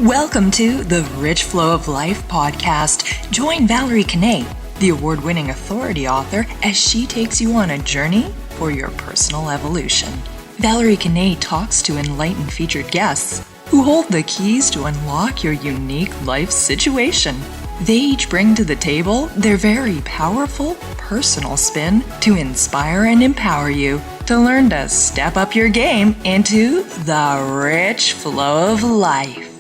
Welcome to the Rich Flow of Life podcast. Join Valerie Kanay, the award-winning authority author, as she takes you on a journey for your personal evolution. Valerie Kanay talks to enlightened featured guests who hold the keys to unlock your unique life situation. They each bring to the table their very powerful personal spin to inspire and empower you to learn to step up your game into the rich flow of life.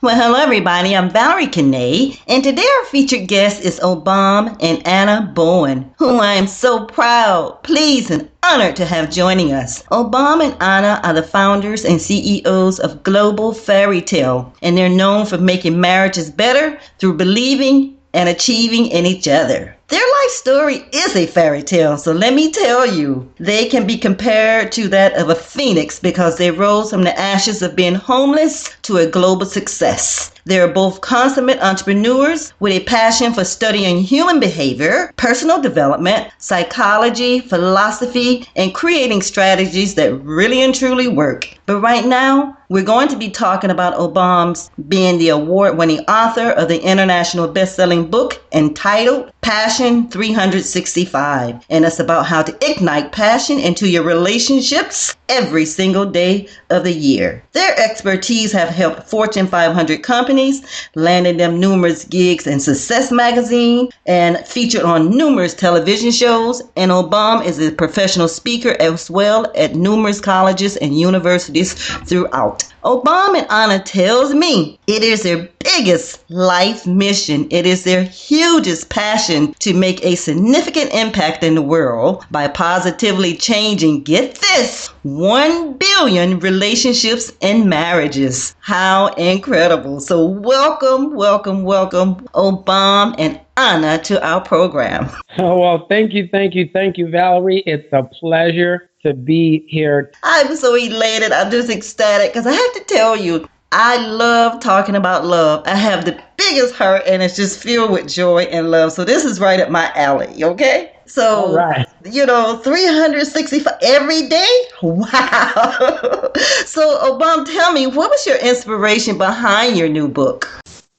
Well, hello everybody, I'm Valerie Kanay, and today our featured guest is Obom and Anna Bowen, whom I am so proud, pleased, and honored to have joining us. Obom and Anna are the founders and CEOs of Global Fairy Tale, and they're known for making marriages better through believing and achieving in each other. Their life story is a fairy tale, so let me tell you, they can be compared to that of a phoenix because they rose from the ashes of being homeless to a global success. They are both consummate entrepreneurs with a passion for studying human behavior, personal development, psychology, philosophy, and creating strategies that really and truly work. But right now, we're going to be talking about Obom's being the award-winning author of the international best-selling book entitled Passion 365. And it's about how to ignite passion into your relationships every single day of the year. Their expertise have helped Fortune 500 companies, landing them numerous gigs in Success magazine and featured on numerous television shows. And Obom is a professional speaker as well at numerous colleges and universities throughout. Obom and Anna tells me it is their biggest life mission. It is their hugest passion to make a significant impact in the world by positively changing, get this, 1 billion relationships and marriages. How incredible. So welcome, Obom and Anna to our program. Oh, well, thank you, Valerie. It's a pleasure to be here. I'm so elated. I'm just ecstatic because I have to tell you, I love talking about love. I have the biggest heart and it's just filled with joy and love. So this is right up my alley, okay? So, all right. 365 every day? Wow. So, Obom, tell me, what was your inspiration behind your new book?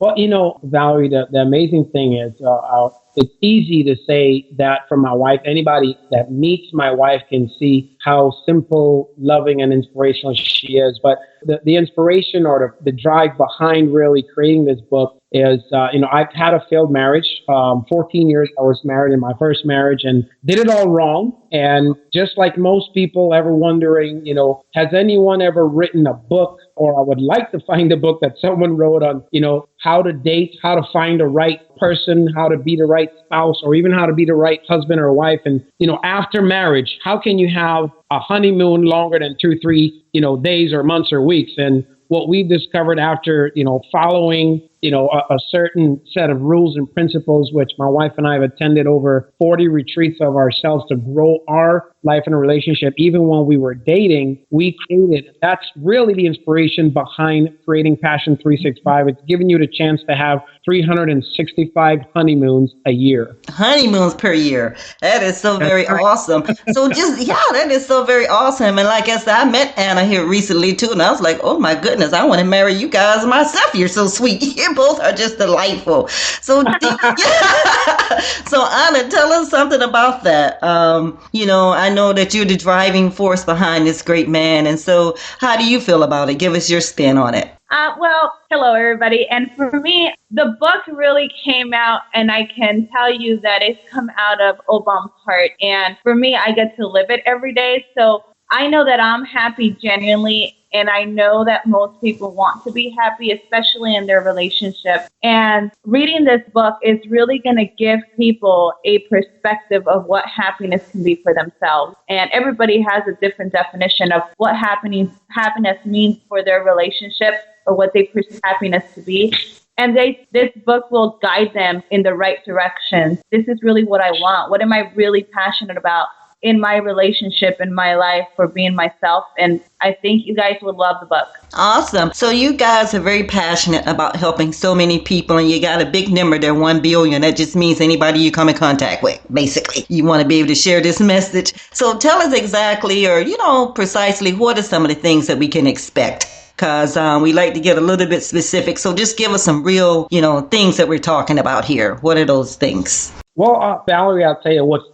Well, Valerie, the amazing thing is it's easy to say that from my wife. Anybody that meets my wife can see how simple, loving, and inspirational she is. But the inspiration or the drive behind really creating this book is, I've had a failed marriage. 14 years I was married in my first marriage and did it all wrong. And just like most people ever wondering, has anyone ever written a book, or I would like to find a book that someone wrote on, how to date, how to find the right person, how to be the right spouse, or even how to be the right husband or wife. And, after marriage, how can you have a honeymoon longer than 2-3, days or months or weeks? And what we discovered after, following, a certain set of rules and principles, which my wife and I have attended over 40 retreats of ourselves to grow our life and relationship. Even when we were dating, we created, that's really the inspiration behind creating Passion 365. It's giving you the chance to have 365 honeymoons a year. Honeymoons per year. That is so very awesome. So that is so very awesome. And like I said, I met Anna here recently too. And I was like, oh my goodness, I want to marry you guys myself. You're so sweet. You both are just delightful. So, so Anna, tell us something about that. I know that you're the driving force behind this great man. And so how do you feel about it? Give us your spin on it. Well, hello, everybody. And for me, the book really came out, and I can tell you that it's come out of Obom's heart. And for me, I get to live it every day. So I know that I'm happy genuinely, and I know that most people want to be happy, especially in their relationship. And reading this book is really going to give people a perspective of what happiness can be for themselves. And everybody has a different definition of what happiness means for their relationship or what they perceive happiness to be. And this book will guide them in the right direction. This is really what I want. What am I really passionate about in my relationship, in my life, for being myself? And I think you guys would love the book. Awesome. So you guys are very passionate about helping so many people, and you got a big number there, 1 billion. That just means anybody you come in contact with, basically. You want to be able to share this message. So tell us exactly, or, precisely, what are some of the things that we can expect because we like to get a little bit specific. So just give us some real, things that we're talking about here. What are those things? Well, Valerie, I'll tell you what's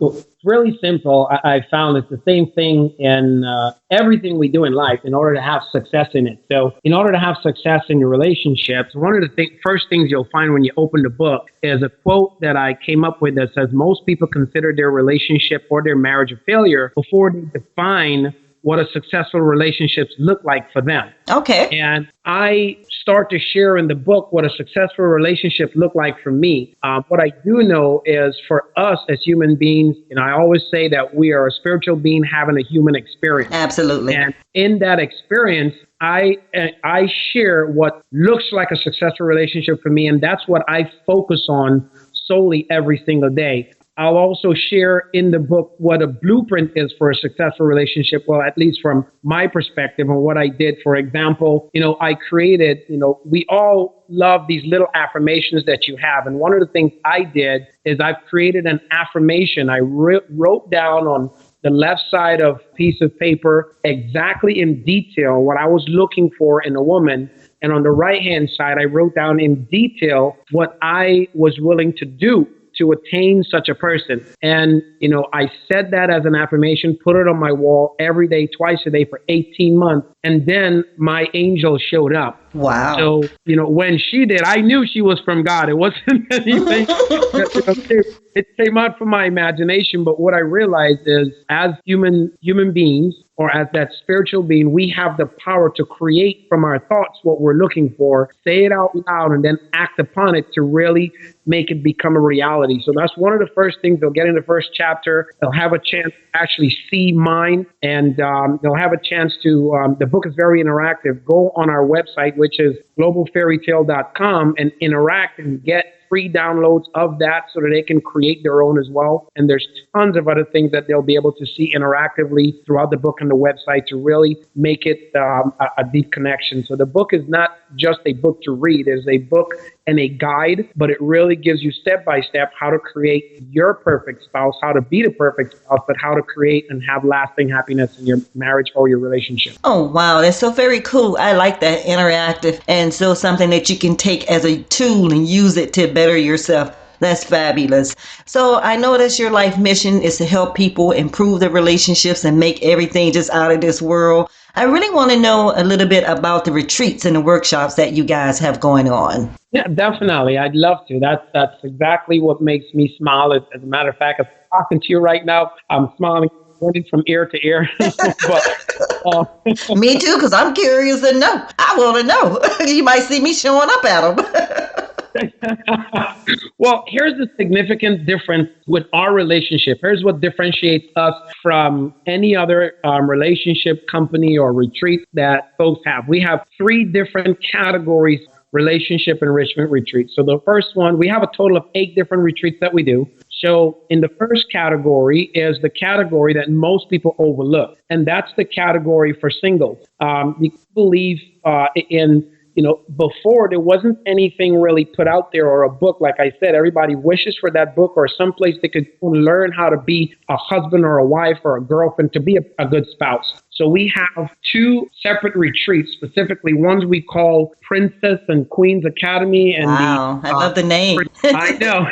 really simple. I found it's the same thing in everything we do in life in order to have success in it. So in order to have success in your relationships, one of the first things you'll find when you open the book is a quote that I came up with that says, most people consider their relationship or their marriage a failure before they define what a successful relationships look like for them. Okay. And I start to share in the book what a successful relationship looked like for me. What I do know is for us as human beings, I always say that we are a spiritual being having a human experience. Absolutely. And in that experience, I share what looks like a successful relationship for me, and that's what I focus on solely every single day. I'll also share in the book what a blueprint is for a successful relationship, well, at least from my perspective and what I did. For example, I created, we all love these little affirmations that you have. And one of the things I did is I've created an affirmation. I wrote down on the left side of a piece of paper exactly in detail what I was looking for in a woman. And on the right-hand side, I wrote down in detail what I was willing to do to attain such a person. And, I said that as an affirmation, put it on my wall every day, twice a day for 18 months. And then my angel showed up. Wow. So, when she did, I knew she was from God. It wasn't anything. It came out from my imagination. But what I realized is as human beings, or as that spiritual being, we have the power to create from our thoughts what we're looking for, say it out loud, and then act upon it to really make it become a reality. So that's one of the first things they'll get in the first chapter. They'll have a chance to actually see mine, and they'll have a chance to, the book is very interactive. Go on our website, which is globalfairytale.com, and interact and get free downloads of that so that they can create their own as well. And there's tons of other things that they'll be able to see interactively throughout the book and the website to really make it a deep connection. So the book is not just a book to read. It's a book and a guide, but it really gives you step by step how to create your perfect spouse, how to be the perfect spouse, but how to create and have lasting happiness in your marriage or your relationship. Oh, wow. That's so very cool. I like that, interactive, and so something that you can take as a tool and use it to better yourself. That's fabulous. So I know that your life mission is to help people improve their relationships and make everything just out of this world. I really want to know a little bit about the retreats and the workshops that you guys have going on. Yeah, definitely. I'd love to. That's exactly what makes me smile. As a matter of fact, I'm talking to you right now. I'm smiling from ear to ear. Me too, because I'm curious to know. I want to know. You might see me showing up at them. Well, here's the significant difference with our relationship. Here's what differentiates us from any other relationship company or retreat that folks have. We have 3 different categories: relationship enrichment retreats. So the first one, we have a total of 8 different retreats that we do. So in the first category is the category that most people overlook, and that's the category for singles. We believe before there wasn't anything really put out there or a book. Like I said, everybody wishes for that book or someplace they could learn how to be a husband or a wife or a girlfriend, to be a good spouse. So we have 2 separate retreats, specifically ones we call Princess and Queen's Academy. And wow, I love the name. I know.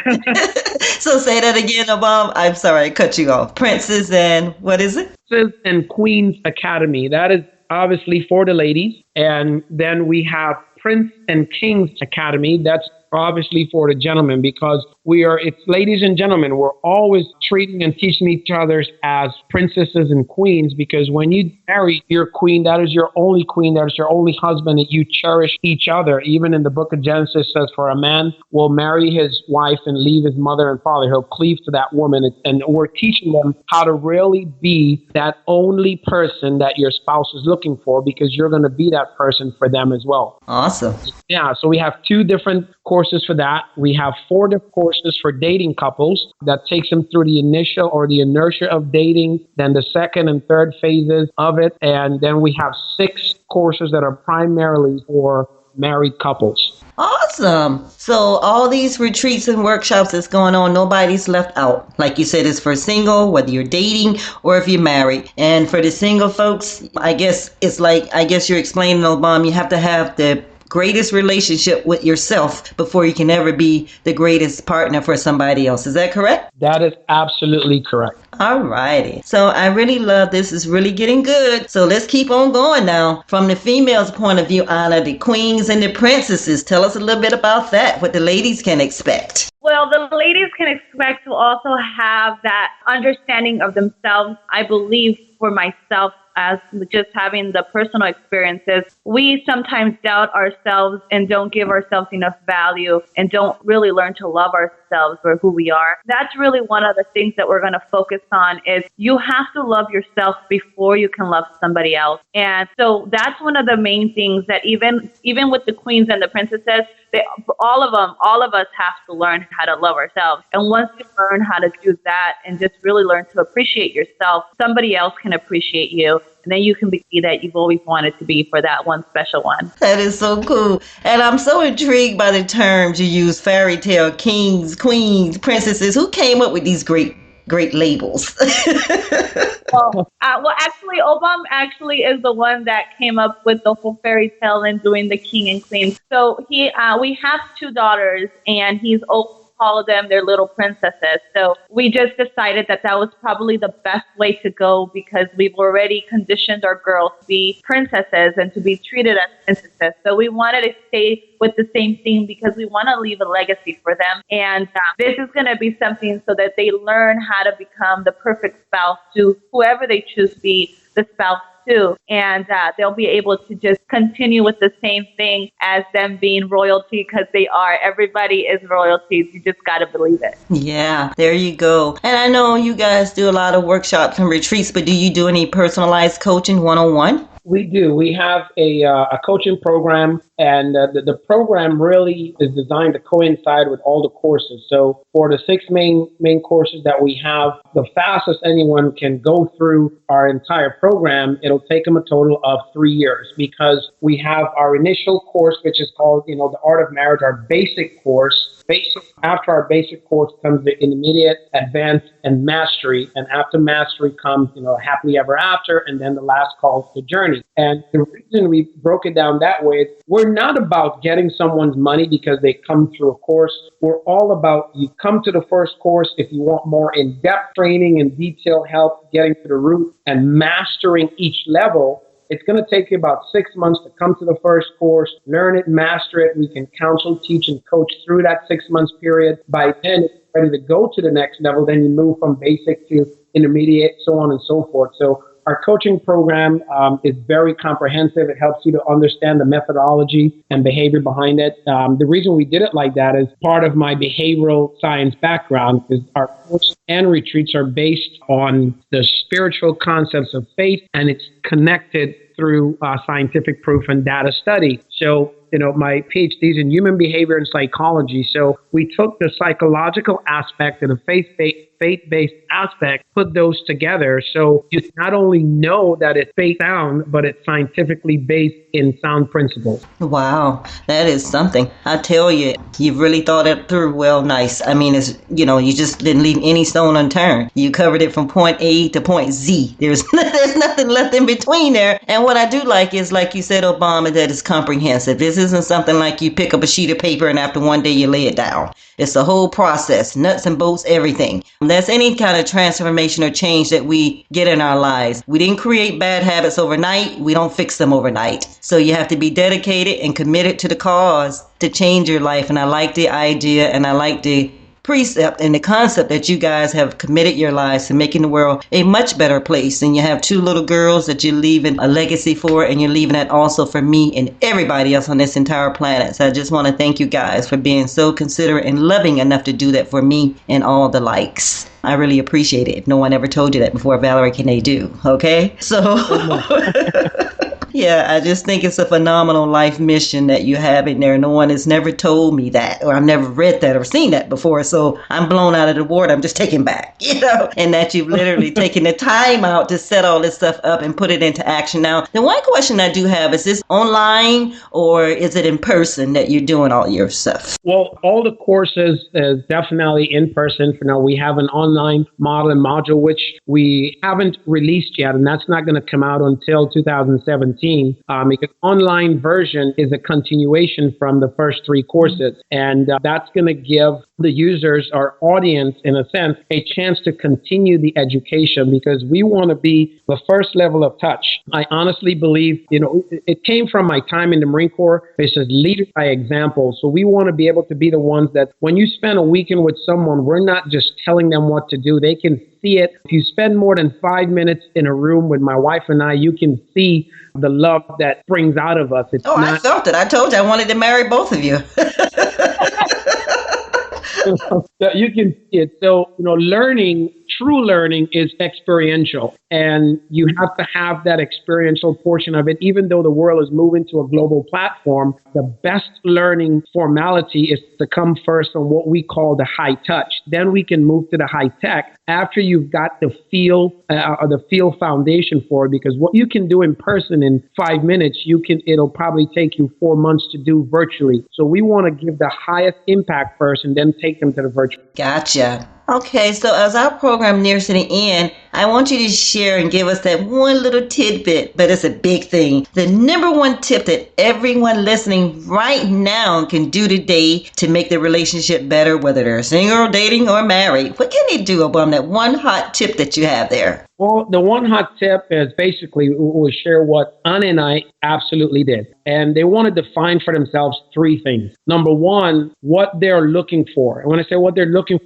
So say that again, Obom. I'm sorry, I cut you off. Princess and what is it? Princess and Queen's Academy. That is obviously for the ladies. And then we have Prince and King's Academy. That's obviously for the gentlemen, because it's ladies and gentlemen, we're always treating and teaching each other as princesses and queens, because when you marry your queen, that is your only queen, that is your only husband, that you cherish each other. Even in the book of Genesis says, for a man will marry his wife and leave his mother and father. He'll cleave to that woman. And we're teaching them how to really be that only person that your spouse is looking for, because you're going to be that person for them as well. Awesome. Yeah, so we have 2 different courses for that. We have 4 different courses for dating couples that takes them through the initial or the inertia of dating, then the second and third phases of it. And then we have 6 courses that are primarily for married couples. Awesome. So all these retreats and workshops that's going on, nobody's left out. Like you said, it's for single, whether you're dating or if you're married. And for the single folks, I guess you're explaining, Obama, you have to have the greatest relationship with yourself before you can ever be the greatest partner for somebody else. Is that correct? That is absolutely correct. All righty. So I really love this. It's really getting good. So let's keep on going now. From the female's point of view, Anna, the queens and the princesses. Tell us a little bit about that, what the ladies can expect. Well, the ladies can expect to also have that understanding of themselves. I believe for myself, as just having the personal experiences, we sometimes doubt ourselves and don't give ourselves enough value and don't really learn to love ourselves for who we are. That's really one of the things that we're going to focus on is you have to love yourself before you can love somebody else. And so that's one of the main things that even with the queens and the princesses, all of us have to learn how to love ourselves. And once you learn how to do that and just really learn to appreciate yourself, somebody else can appreciate you. And then you can be that you've always wanted to be for that one special one. That is so cool. And I'm so intrigued by the terms you use, fairy tale, kings, queens, princesses. Who came up with these great labels? Well, actually, Obom actually is the one that came up with the whole fairy tale and doing the king and queen. So we have 2 daughters, and he's call them their little princesses. So we just decided that was probably the best way to go because we've already conditioned our girls to be princesses and to be treated as princesses. So we wanted to stay with the same theme because we want to leave a legacy for them. And this is going to be something so that they learn how to become the perfect spouse to whoever they choose to be the spouse to. And they'll be able to just continue with the same thing as them being royalty because they are. Everybody is royalties. You just got to believe it. Yeah, there you go. And I know you guys do a lot of workshops and retreats, but do you do any personalized coaching one-on-one? We do. We have a coaching program, and the program really is designed to coincide with all the courses. So for the 6 main courses that we have, the fastest anyone can go through our entire program, it'll take them a total of 3 years because we have our initial course, which is called, The Art of Marriage, our basic course. After our basic course comes the intermediate, advanced, and mastery. And after mastery comes, happily ever after, and then the last call to journey. And the reason we broke it down that way is we're not about getting someone's money because they come through a course. We're all about you come to the first course if you want more in-depth training and detailed help getting to the root and mastering each level. It's going to take you about 6 months to come to the first course, learn it, master it. We can counsel, teach, and coach through that 6 months period. By then, it's ready to go to the next level. Then you move from basic to intermediate, so on and so forth. So our coaching program is very comprehensive. It helps you to understand the methodology and behavior behind it. The reason we did it like that is part of my behavioral science background is our course and retreats are based on the spiritual concepts of faith, and it's connected through scientific proof and data study. So, my PhD is in human behavior and psychology. So we took the psychological aspect and the faith-based aspect, put those together. So you not only know that it's faith sound, but it's scientifically based in sound principles. Wow, that is something. I tell you, you've really thought it through well, nice. I mean, it's, you just didn't leave any stone unturned. You covered it from point A to point Z. There's nothing left in between there. And what I do like is, like you said, Obama, that it's comprehensive. This isn't something like you pick up a sheet of paper and after one day you lay it down. It's a whole process, nuts and bolts, everything. That's any kind of transformation or change that we get in our lives. We didn't create bad habits overnight. We don't fix them overnight. So you have to be dedicated and committed to the cause to change your life. And I like the idea and I like the precept and the concept that you guys have committed your lives to making the world a much better place. And you have 2 little girls that you're leaving a legacy for, and you're leaving that also for me and everybody else on this entire planet. So I just want to thank you guys for being so considerate and loving enough to do that for me and all the likes. I really appreciate it. If no one ever told you that before, Valerie, can they do? Okay? So Yeah, I just think it's a phenomenal life mission that you have in there. No one has never told me that, or I've never read that or seen that before. So I'm blown out of the water. I'm just taken back, and that you've literally taken the time out to set all this stuff up and put it into action. Now, the one question I do have is this online or is it in person that you're doing all your stuff? Well, all the courses is definitely in person. For now, we have an online model and module, which we haven't released yet, and that's not going to come out until 2017, because online version is a continuation from the first three courses. And that's going to give the users, our audience, in a sense, a chance to continue the education, because we want to be the first level of touch. I honestly believe, it came from my time in the Marine Corps. It says lead by example. So we want to be able to be the ones that when you spend a weekend with someone, we're not just telling them what to do. They can see it. If you spend more than 5 minutes in a room with my wife and I, you can see the love that springs out of us. I felt it. I told you I wanted to marry both of you. You can see it. So, true learning is experiential, and you have to have that experiential portion of it. Even though the world is moving to a global platform, the best learning formality is to come first on what we call the high touch. Then we can move to the high tech after you've got the feel foundation for it, because what you can do in person in 5 minutes, it'll probably take you 4 months to do virtually. So we want to give the highest impact first and then take them to the virtual. Gotcha. Okay, so as our program nears to the end, I want you to share and give us that one little tidbit, but it's a big thing. The number one tip that everyone listening right now can do today to make their relationship better, whether they're single, dating, or married. What can they do, Obom? That one hot tip that you have there? Well, the one hot tip is basically we'll share what Anna and I absolutely did. And they want to define for themselves three things. Number one, what they're looking for. And when I say what they're looking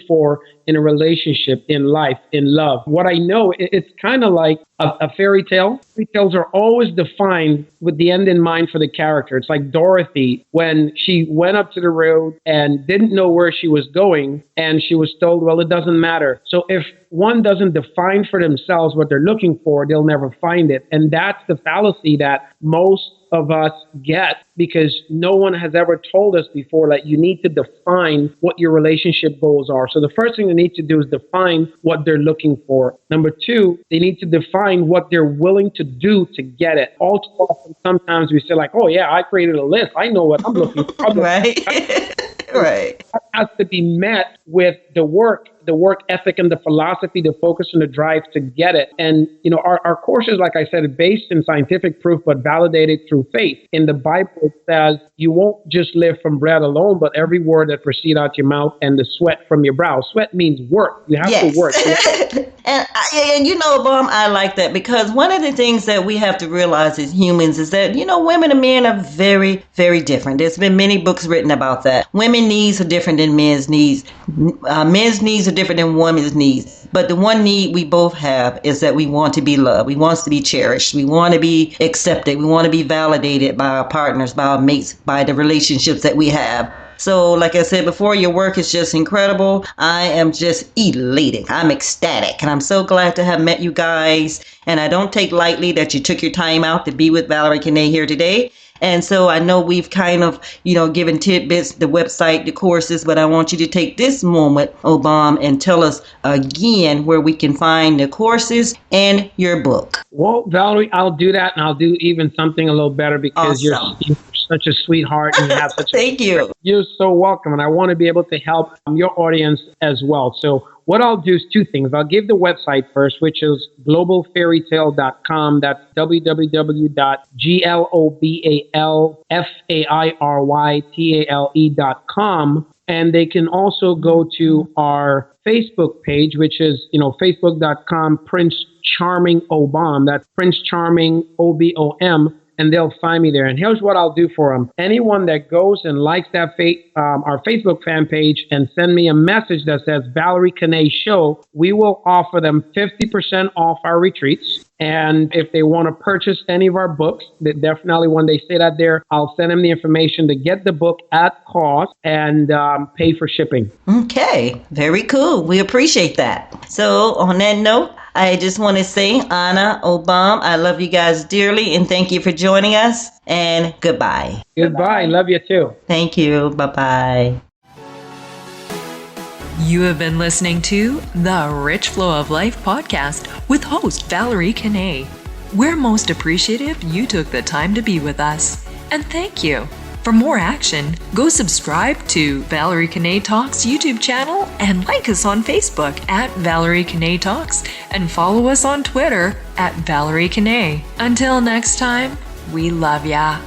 for in a relationship, in life, in love. What I know, it's kind of like a fairy tale. Fairy tales are always defined with the end in mind for the character. It's like Dorothy, when she went up to the road and didn't know where she was going, and she was told, well, it doesn't matter. So if one doesn't define for themselves what they're looking for, they'll never find it. And that's the fallacy that most of us get, because no one has ever told us before that you need to define what your relationship goals are. So the first thing they need to do is define what they're looking for. Number two, they need to define what they're willing to do to get it. All too often, sometimes we say like, oh yeah, I created a list. I know what I'm looking for. Right. Right. That has to be met with the work ethic and the philosophy, the focus and the drive to get it. And, our courses, like I said, are based in scientific proof, but validated through faith. In the Bible, it says you won't just live from bread alone, but every word that proceeds out your mouth and the sweat from your brow. Sweat means work. You have to work. And Obom, I like that, because one of the things that we have to realize as humans is that, women and men are very, very different. There's been many books written about that. Women's needs are different than men's needs. Men's needs are different than women's needs. But the one need we both have is that we want to be loved. We want to be cherished. We want to be accepted. We want to be validated by our partners, by our mates, by the relationships that we have. So like I said before, your work is just incredible. I am just elated. I'm ecstatic. And I'm so glad to have met you guys. And I don't take lightly that you took your time out to be with Valerie Kanay here today. And so I know we've kind of, given tidbits, the website, the courses, but I want you to take this moment, Obom, and tell us again where we can find the courses and your book. Well, Valerie, I'll do that, and I'll do even something a little better, because awesome. You're such a sweetheart, and you have such Thank you. You're so welcome, and I want to be able to help your audience as well. So what I'll do is two things. I'll give the website first, which is globalfairytale.com. That's www.globalfairytale.com. And they can also go to our Facebook page, which is, facebook.com Prince Charming Obom. That's Prince Charming OBOM. And they'll find me there. And here's what I'll do for them. Anyone that goes and likes that our Facebook fan page and send me a message that says Valerie Kanay Show, we will offer them 50% off our retreats. And if they want to purchase any of our books, definitely when they say that there, I'll send them the information to get the book at cost and pay for shipping. Okay, very cool. We appreciate that. So on that note, I just want to say, Anna, Obom, I love you guys dearly and thank you for joining us. And goodbye. Goodbye. Love you too. Thank you. Bye-bye. You have been listening to the Rich Flow of Life podcast with host Valerie Kanay. We're most appreciative you took the time to be with us. And thank you. For more action, go subscribe to Valerie Kanay Talks YouTube channel and like us on Facebook at Valerie Kanay Talks and follow us on Twitter at Valerie Kanay. Until next time, we love ya.